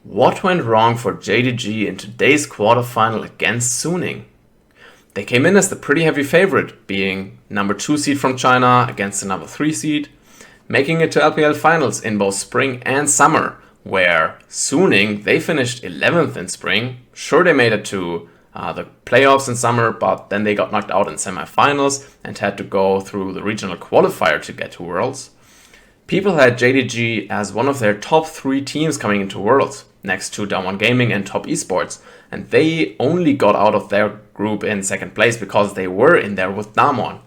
What went wrong for JDG in today's quarterfinal against Suning? They came in as the pretty heavy favorite, being number 2 seed from China against the number 3 seed, making it to LPL finals in both spring and summer, where Suning, they finished 11th in spring. Sure, they made it to the playoffs in summer, but then they got knocked out in semifinals and had to go through the regional qualifier to get to Worlds. People had JDG as one of their top 3 teams coming into Worlds, next to Down One Gaming and Top Esports, and they only got out of their group in second place because they were in there with Damwon.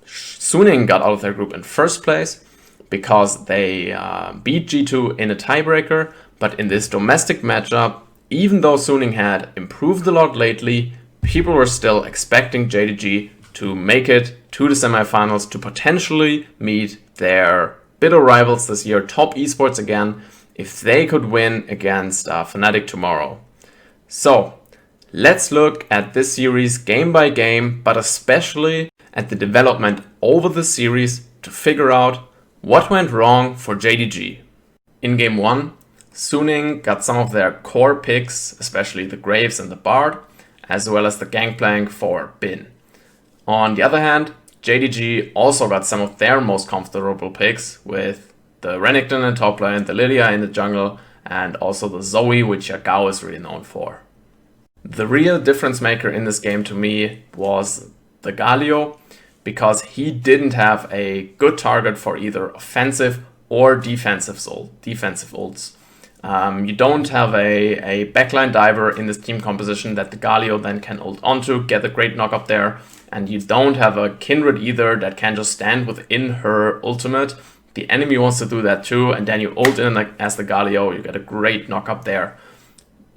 Suning got out of their group in first place because they beat G2 in a tiebreaker, but in this domestic matchup, even though Suning had improved a lot lately, people were still expecting JDG to make it to the semifinals to potentially meet their bitter rivals this year, Top Esports again, if they could win against Fnatic tomorrow. So, let's look at this series game by game, but especially at the development over the series to figure out what went wrong for JDG. In game 1, Suning got some of their core picks, especially the Graves and the Bard, as well as the Gangplank for Bin. On the other hand, JDG also got some of their most comfortable picks with the Renekton in top lane, the Lilia in the jungle, and also the Zoe, which Yagao is really known for. The real difference maker in this game to me was the Galio, because he didn't have a good target for either offensive or defensive ults. You don't have a backline diver in this team composition that the Galio then can ult onto, get a great knock up there, and you don't have a Kindred either that can just stand within her ultimate. The enemy wants to do that too, and then you ult in as the Galio, you get a great knock up there.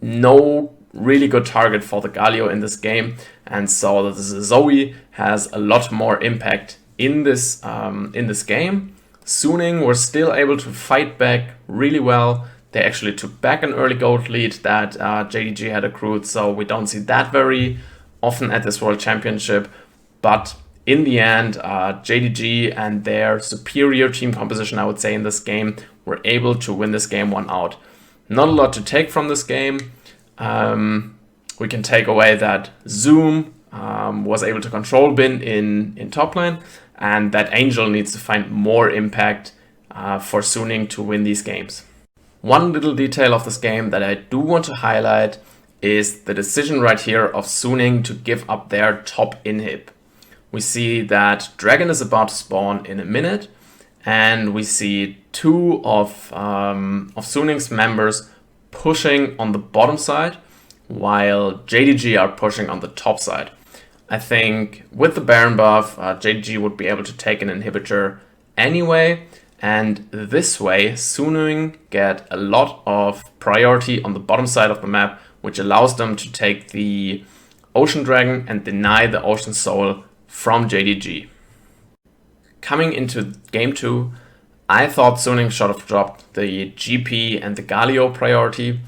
No really good target for the Galio in this game, and so the Zoe has a lot more impact in this game. Suning were still able to fight back really well. They actually took back an early gold lead that JDG had accrued, so we don't see that very often at this World Championship. But in the end, JDG and their superior team composition, I would say, in this game, were able to win this game 1 out. Not a lot to take from this game. We can take away that Zoom was able to control Bin in top lane, and that Angel needs to find more impact for Suning to win these games. One little detail of this game that I do want to highlight is the decision right here of Suning to give up their top inhib. We see that Dragon is about to spawn in a minute, and we see 2 of Suning's members pushing on the bottom side, while JDG are pushing on the top side. I think with the Baron buff, JDG would be able to take an inhibitor anyway, and this way Suning get a lot of priority on the bottom side of the map, which allows them to take the Ocean Dragon and deny the Ocean Soul from JDG. Coming into game 2, I thought Suning should have dropped the GP and the Galio priority.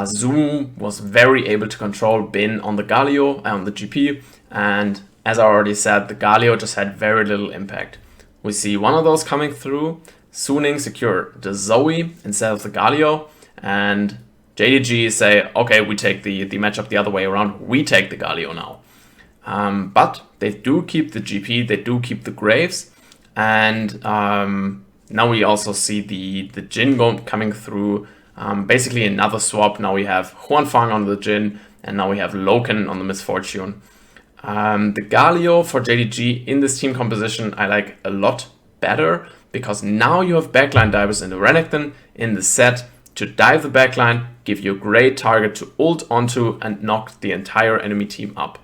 Zoom was very able to control Bin on the Galio, on the GP, and as I already said, the Galio just had very little impact. We see one of those coming through. Suning secure the Zoe instead of the Galio, and JDG say, okay, we take the matchup the other way around, we take the Galio now. But they do keep the GP, they do keep the Graves, and now we also see the Jhin coming through. Basically another swap. Now we have Huanfang on the Jhin, and now we have Loken on the Misfortune. The Galio for JDG in this team composition I like a lot better, because now you have backline divers in the Renekton in the set to dive the backline, give you a great target to ult onto and knock the entire enemy team up.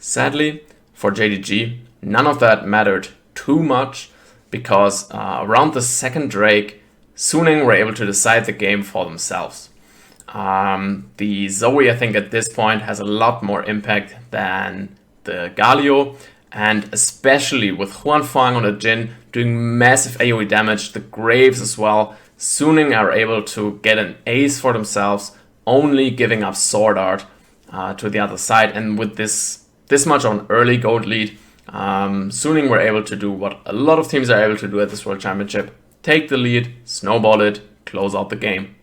Sadly, for JDG, none of that mattered too much, because around the second Drake, Suning were able to decide the game for themselves. The Zoe, I think at this point, has a lot more impact than the Galio, and especially with Huanfang on the Jhin doing massive AoE damage, the Graves as well, Suning are able to get an ace for themselves, only giving up Sword Art to the other side, and with this much on early gold lead, Suning were able to do what a lot of teams are able to do at this World Championship: take the lead, snowball it, close out the game.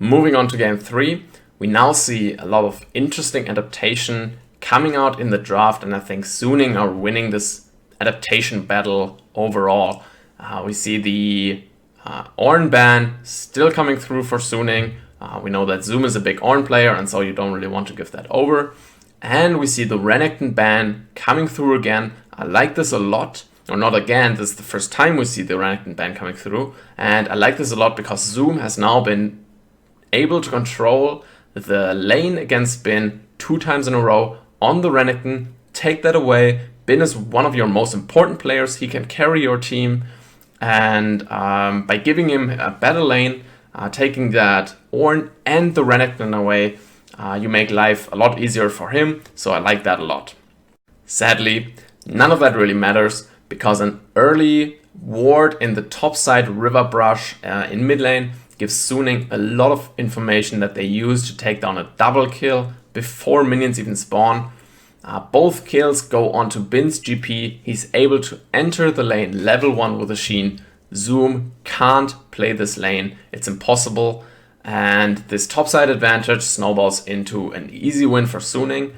Moving on to game 3, we now see a lot of interesting adaptation coming out in the draft, and I think Suning are winning this adaptation battle overall. We see the Ornn ban still coming through for Suning. We know that Zoom is a big Ornn player, and so you don't really want to give that over. And we see the Renekton ban coming through again. I like this a lot. Or not again, this is the first time we see the Renekton ban coming through. And I like this a lot because Zoom has now been able to control the lane against Bin 2 times in a row on the Renekton. Take that away. Bin is one of your most important players. He can carry your team. And by giving him a better lane, taking that Ornn and the Renekton away, you make life a lot easier for him. So I like that a lot. Sadly, none of that really matters because an early ward in the top side river brush in mid lane gives Suning a lot of information that they use to take down a double kill before minions even spawn. Both kills go onto Bin's GP. He's able to enter the lane level 1 with a Sheen. Zoom can't play this lane. It's impossible. And this topside advantage snowballs into an easy win for Suning.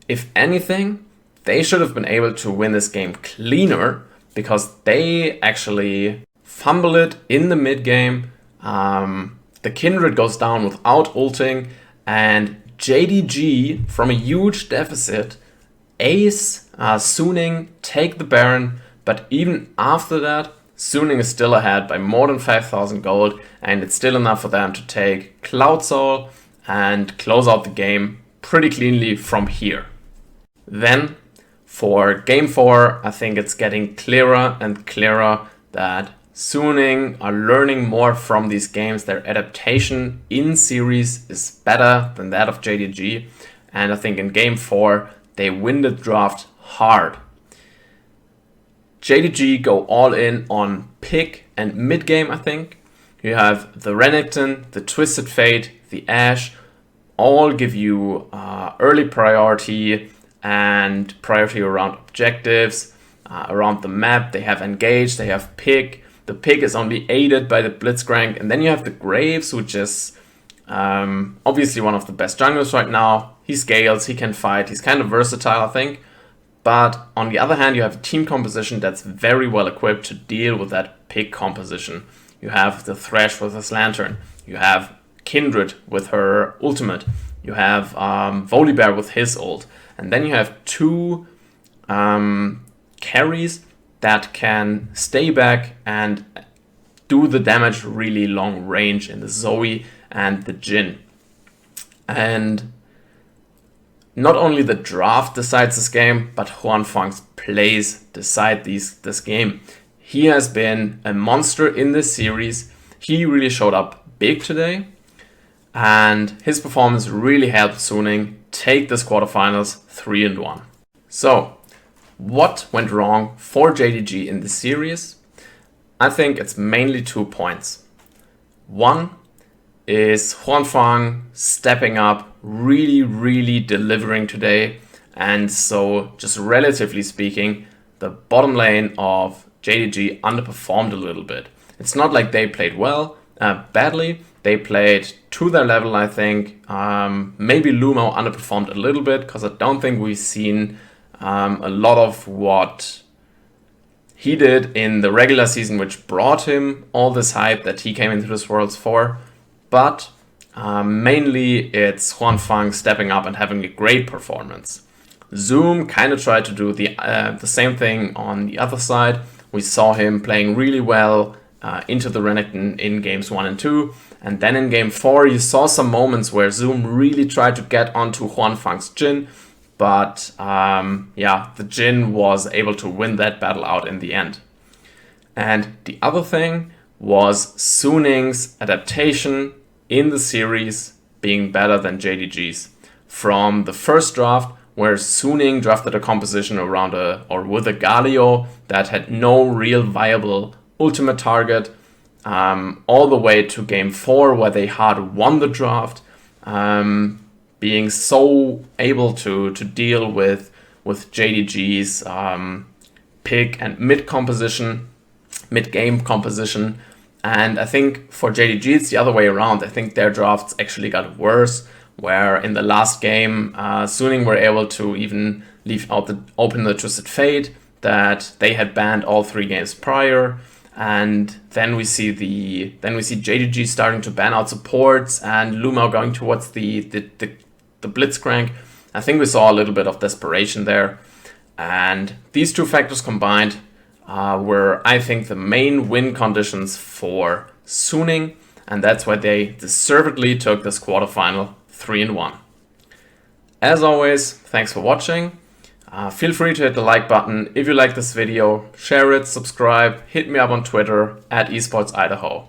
If anything, they should have been able to win this game cleaner because they actually fumble it in the mid game. The Kindred goes down without ulting, and JDG, from a huge deficit, ace Suning, take the Baron, but even after that, Suning is still ahead by more than 5,000 gold, and it's still enough for them to take Cloud Soul and close out the game pretty cleanly from here. Then, for game 4, I think it's getting clearer and clearer that Suning are learning more from these games. Their adaptation in series is better than that of JDG. And I think in game 4, they win the draft hard. JDG go all in on pick and mid game, I think. You have the Renekton, the Twisted Fate, the Ashe, all give you early priority and priority around objectives, around the map. They have Engage, they have pick. The pick is only aided by the Blitzcrank, and then you have the Graves, which is obviously one of the best junglers right now. He scales, he can fight, he's kind of versatile, I think. But on the other hand, you have a team composition that's very well equipped to deal with that pick composition. You have the Thresh with his Lantern, you have Kindred with her ultimate, you have Volibear with his ult, and then you have 2 carries that can stay back and do the damage really long range in the Zoe and the Jhin. And not only the draft decides this game, but Huanfang's plays decide this game. He has been a monster in this series. He really showed up big today, and his performance really helped Suning take this quarterfinals 3-1. So, what went wrong for JDG in this series? I think it's mainly 2 points. One is Huanfang stepping up, really delivering today. And so, just relatively speaking, the bottom lane of JDG underperformed a little bit. It's not like they played badly. They played to their level, I think. Maybe Lumo underperformed a little bit because I don't think we've seen a lot of what he did in the regular season, which brought him all this hype that he came into this Worlds for. But mainly it's Huanfang stepping up and having a great performance. Zoom kind of tried to do the same thing on the other side. We saw him playing really well into the Renekton in games 1 and 2. And then in game 4, you saw some moments where Zoom really tried to get onto Huanfang's Jhin. But the Jhin was able to win that battle out in the end. And the other thing was Suning's adaptation in the series being better than JDG's. From the first draft, where Suning drafted a composition around with a Galio that had no real viable ultimate target, all the way to game 4, where they hard won the draft, being so able to deal with JDG's pick and mid game composition, And I think for JDG, it's the other way around. I think their drafts actually got worse, where in the last game, Suning were able to even leave out open the Twisted Fate that they had banned all 3 games prior. And then we see JDG starting to ban out supports and Lumao going towards the Blitzcrank. I think we saw a little bit of desperation there. And these 2 factors combined were, I think, the main win conditions for Suning, and that's why they deservedly took this quarterfinal 3-1. As always, thanks for watching. Feel free to hit the like button if you like this video, share it, subscribe, hit me up on Twitter @esportsidaho.